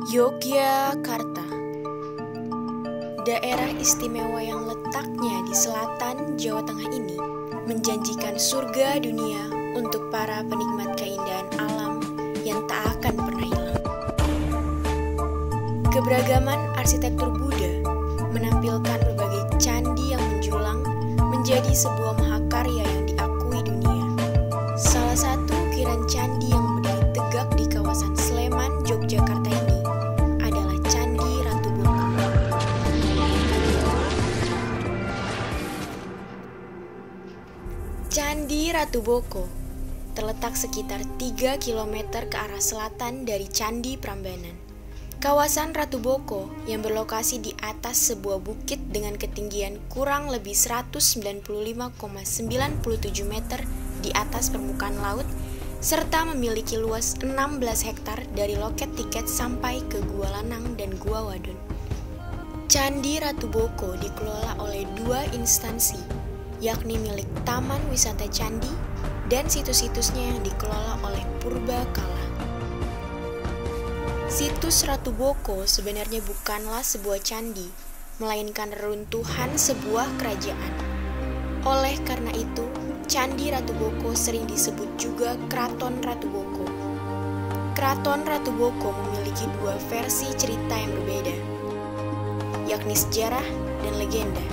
Yogyakarta, daerah istimewa yang letaknya di selatan Jawa Tengah ini menjanjikan surga dunia untuk para penikmat keindahan alam yang tak akan pernah hilang. Keberagaman arsitektur Buddha menampilkan berbagai candi yang menjulang menjadi sebuah mahakarya yang diakui dunia. Salah satu ukiran candi yang berdiri tegak di kawasan Sleman, Yogyakarta ini adalah Candi Ratu Boko. Candi Ratu Boko terletak sekitar 3 km ke arah selatan dari Candi Prambanan. Kawasan Ratu Boko yang berlokasi di atas sebuah bukit dengan ketinggian kurang lebih 195,97 meter di atas permukaan laut, serta memiliki luas 16 hektar dari loket tiket sampai ke Gua Lanang dan Gua Wadon. Candi Ratu Boko dikelola oleh 2 instansi, yakni milik Taman Wisata Candi dan situs-situsnya yang dikelola oleh Purbakala. Situs Ratu Boko sebenarnya bukanlah sebuah candi, melainkan reruntuhan sebuah kerajaan. Oleh karena itu, Candi Ratu Boko sering disebut juga Kraton Ratu Boko. Kraton Ratu Boko memiliki 2 versi cerita yang berbeda, yakni sejarah dan legenda.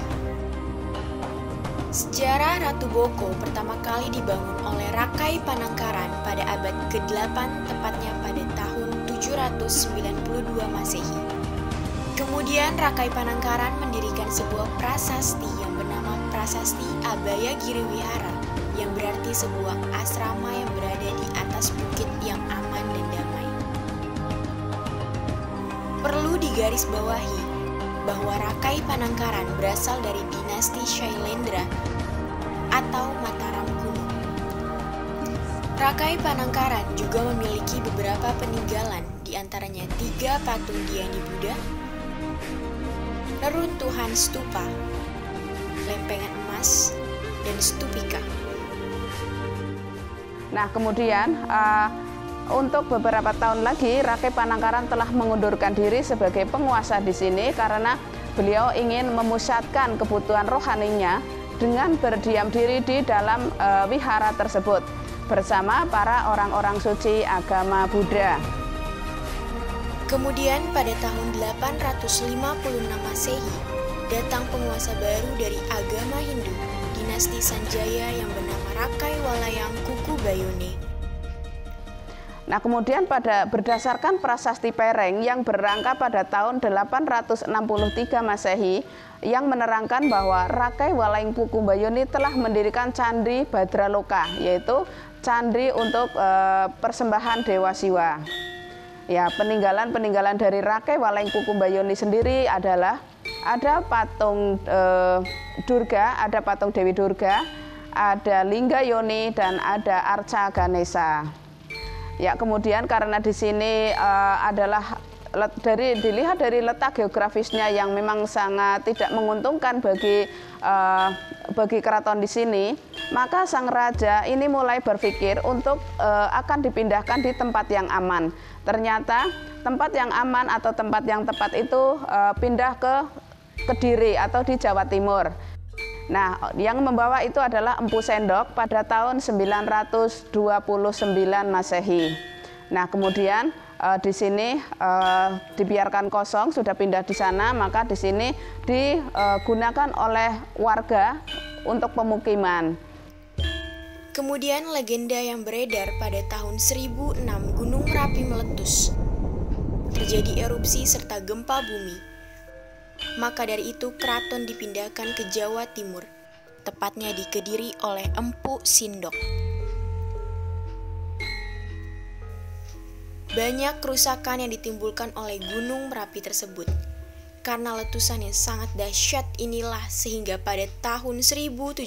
Sejarah Ratu Boko pertama kali dibangun oleh Rakai Panangkaran pada abad ke-8, tepatnya pada tahun 792 Masehi. Kemudian Rakai Panangkaran mendirikan sebuah prasasti yang bernama Prasasti Abaya Giriwihara, yang berarti sebuah asrama yang berada di atas bukit yang aman dan damai. Perlu digarisbawahi bahwa Rakai Panangkaran berasal dari dinasti Shailendra atau Mataram kuno. Rakai Panangkaran juga memiliki beberapa peninggalan, diantaranya 3 patung Dhyani Buddha, reruntuhan stupa, lempengan emas, dan stupika. Nah, kemudian untuk beberapa tahun lagi Rakai Panangkaran telah mengundurkan diri sebagai penguasa di sini karena beliau ingin memusatkan kebutuhan rohaninya dengan berdiam diri di dalam wihara tersebut bersama para orang-orang suci agama Buddha. Kemudian pada tahun 856 Masehi, datang penguasa baru dari agama Hindu, dinasti Sanjaya yang bernama Rakai Walayang Kukubayone. Nah, kemudian berdasarkan prasasti Pereng yang berangka pada tahun 863 Masehi yang menerangkan bahwa Rakai Walayang Kukubayone telah mendirikan Candi Badraloka, yaitu candi untuk persembahan Dewa Siwa. Ya, peninggalan dari Rakai Walayang Kukubayone sendiri adalah ada patung Durga, ada patung Dewi Durga, ada Lingga Yoni, dan ada Arca Ganesha. Ya, kemudian karena di sini adalah dilihat dari letak geografisnya yang memang sangat tidak menguntungkan bagi keraton di sini, maka sang raja ini mulai berpikir untuk akan dipindahkan di tempat yang aman. Ternyata tempat yang aman atau tempat yang tepat itu pindah ke Kediri atau di Jawa Timur. Nah, yang membawa itu adalah Empu Sendok pada tahun 929 Masehi. Nah, kemudian di sini dibiarkan kosong, sudah pindah di sana, maka di sini digunakan oleh warga untuk pemukiman. Kemudian legenda yang beredar pada tahun 1006 Gunung Merapi meletus. Terjadi erupsi serta gempa bumi. Maka dari itu keraton dipindahkan ke Jawa Timur, tepatnya di Kediri oleh Empu Sindok. Banyak kerusakan yang ditimbulkan oleh Gunung Merapi tersebut. Karena letusan yang sangat dahsyat inilah sehingga pada tahun 1790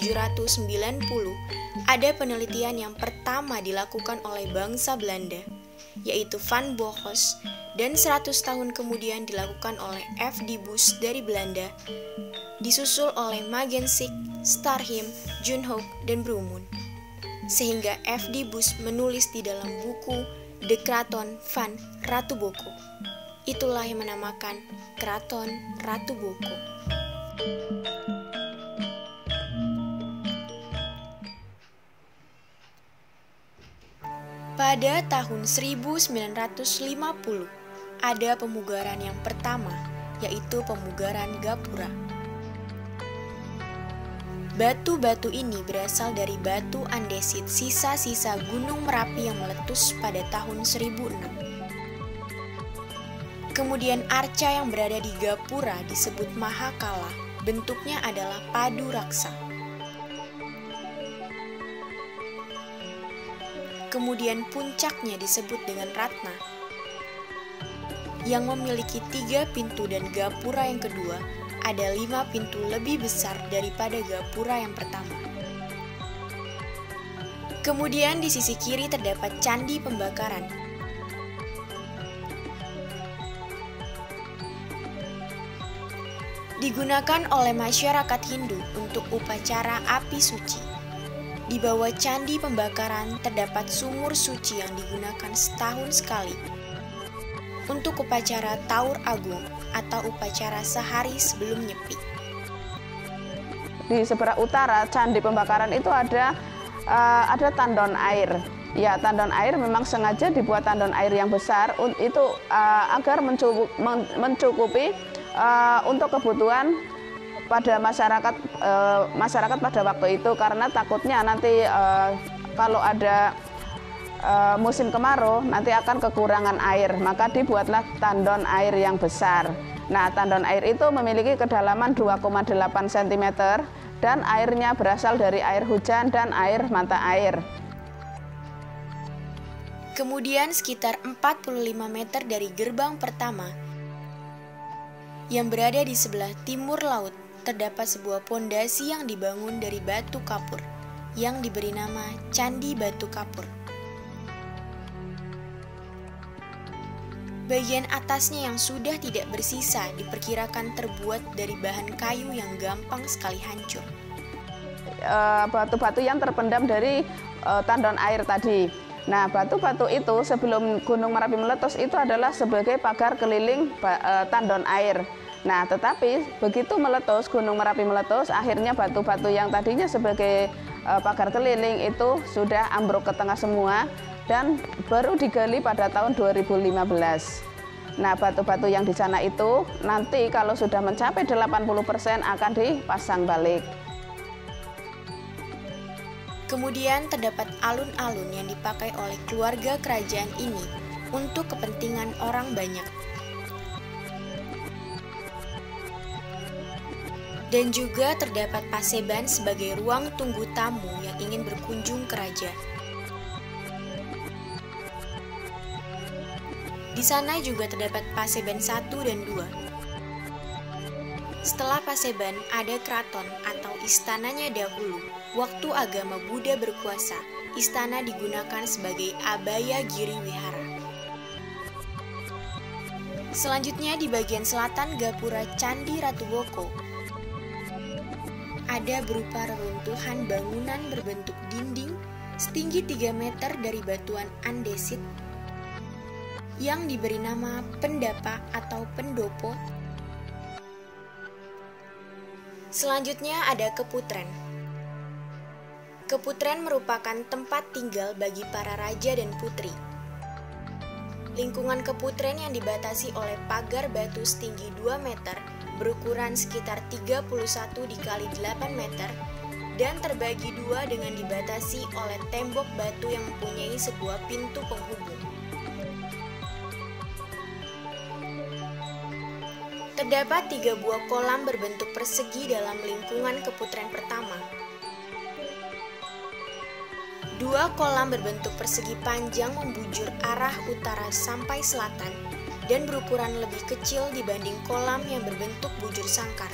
ada penelitian yang pertama dilakukan oleh bangsa Belanda, yaitu Van Bohos, dan 100 tahun kemudian dilakukan oleh F. D. Busch dari Belanda, disusul oleh Magensik, Starhim, Junhoek, dan Brumund. Sehingga F. D. Busch menulis di dalam buku The Kraton van Ratu Boko. Itulah yang menamakan Keraton Ratu Boko. Pada tahun 1950, ada pemugaran yang pertama, yaitu pemugaran Gapura. Batu-batu ini berasal dari batu andesit sisa-sisa Gunung Merapi yang meletus pada tahun 1006. Kemudian arca yang berada di Gapura disebut Mahakala, bentuknya adalah padu raksa. Kemudian puncaknya disebut dengan Ratna, yang memiliki 3 pintu, dan Gapura yang kedua ada 5 pintu lebih besar daripada Gapura yang pertama. Kemudian di sisi kiri terdapat Candi Pembakaran. Digunakan oleh masyarakat Hindu untuk upacara api suci. Di bawah Candi Pembakaran terdapat sumur suci yang digunakan setahun sekali untuk upacara Taur Agung atau upacara sehari sebelum Nyepi. Di sebelah utara Candi Pembakaran itu ada tandon air. Ya, tandon air memang sengaja dibuat tandon air yang besar itu agar mencukupi untuk kebutuhan pada masyarakat pada waktu itu, karena takutnya nanti kalau ada musim kemarau nanti akan kekurangan air, maka dibuatlah tandon air yang besar. Nah, tandon air itu memiliki kedalaman 2,8 cm dan airnya berasal dari air hujan dan air mata air. Kemudian sekitar 45 meter dari gerbang pertama yang berada di sebelah timur laut terdapat sebuah pondasi yang dibangun dari batu kapur yang diberi nama Candi Batu Kapur. Bagian atasnya yang sudah tidak bersisa diperkirakan terbuat dari bahan kayu yang gampang sekali hancur. Batu-batu yang terpendam dari tandon air tadi. Nah, batu-batu itu sebelum Gunung Merapi meletus itu adalah sebagai pagar keliling tandon air. Nah, tetapi begitu meletus, Gunung Merapi meletus, akhirnya batu-batu yang tadinya sebagai pagar keliling itu sudah ambruk ke tengah semua dan baru digali pada tahun 2015. Nah, batu-batu yang di sana itu nanti kalau sudah mencapai 80% akan dipasang balik. Kemudian terdapat alun-alun yang dipakai oleh keluarga kerajaan ini untuk kepentingan orang banyak. Dan juga terdapat paseban sebagai ruang tunggu tamu yang ingin berkunjung ke raja. Di sana juga terdapat paseban 1 dan 2. Setelah paseban ada keraton atau istananya dahulu. Waktu agama Buddha berkuasa, istana digunakan sebagai Abaya Giri Wihara. Selanjutnya di bagian selatan Gapura Candi Ratu Boko ada berupa reruntuhan bangunan berbentuk dinding setinggi 3 meter dari batuan andesit yang diberi nama Pendapa atau Pendopo. Selanjutnya ada Keputren. Keputren merupakan tempat tinggal bagi para raja dan putri. Lingkungan Keputren yang dibatasi oleh pagar batu setinggi 2 meter berukuran sekitar 31 dikali 8 meter dan terbagi 2 dengan dibatasi oleh tembok batu yang mempunyai sebuah pintu penghubung. Terdapat 3 buah kolam berbentuk persegi dalam lingkungan Keputren pertama. 2 kolam berbentuk persegi panjang membujur arah utara sampai selatan dan berukuran lebih kecil dibanding kolam yang berbentuk bujur sangkar.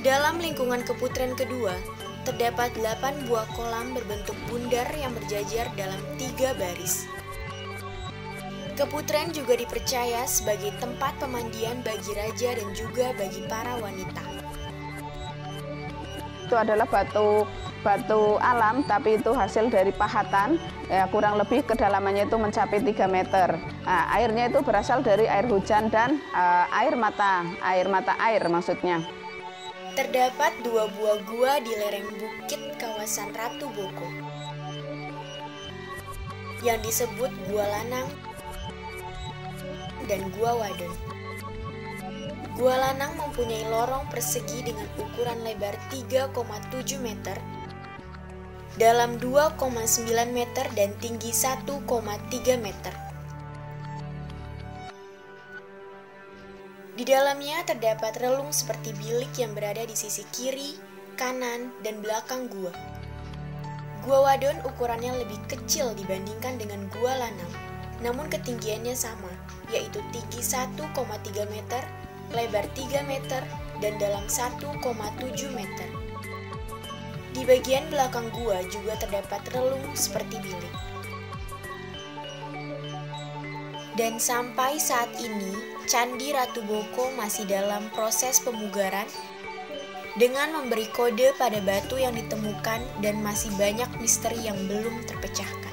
Dalam lingkungan Keputren kedua, terdapat 8 buah kolam berbentuk bundar yang berjajar dalam 3 baris. Keputren juga dipercaya sebagai tempat pemandian bagi raja dan juga bagi para wanita. Itu adalah batu alam, tapi itu hasil dari pahatan Ya, kurang lebih kedalamannya itu mencapai 3 meter. Nah, airnya itu berasal dari air hujan dan air mata air maksudnya. Terdapat 2 buah gua di lereng bukit kawasan Ratu Boko yang disebut Gua Lanang dan Gua Wadon. Gua Lanang mempunyai lorong persegi dengan ukuran lebar 3,7 meter, dalam 2,9 meter dan tinggi 1,3 meter. Di dalamnya terdapat relung seperti bilik yang berada di sisi kiri, kanan, dan belakang gua. Gua Wadon ukurannya lebih kecil dibandingkan dengan Gua Lanang, namun ketinggiannya sama, yaitu tinggi 1,3 meter, lebar 3 meter, dan dalam 1,7 meter. Di bagian belakang gua juga terdapat relung seperti bilik. Dan sampai saat ini, Candi Ratu Boko masih dalam proses pemugaran dengan memberi kode pada batu yang ditemukan dan masih banyak misteri yang belum terpecahkan.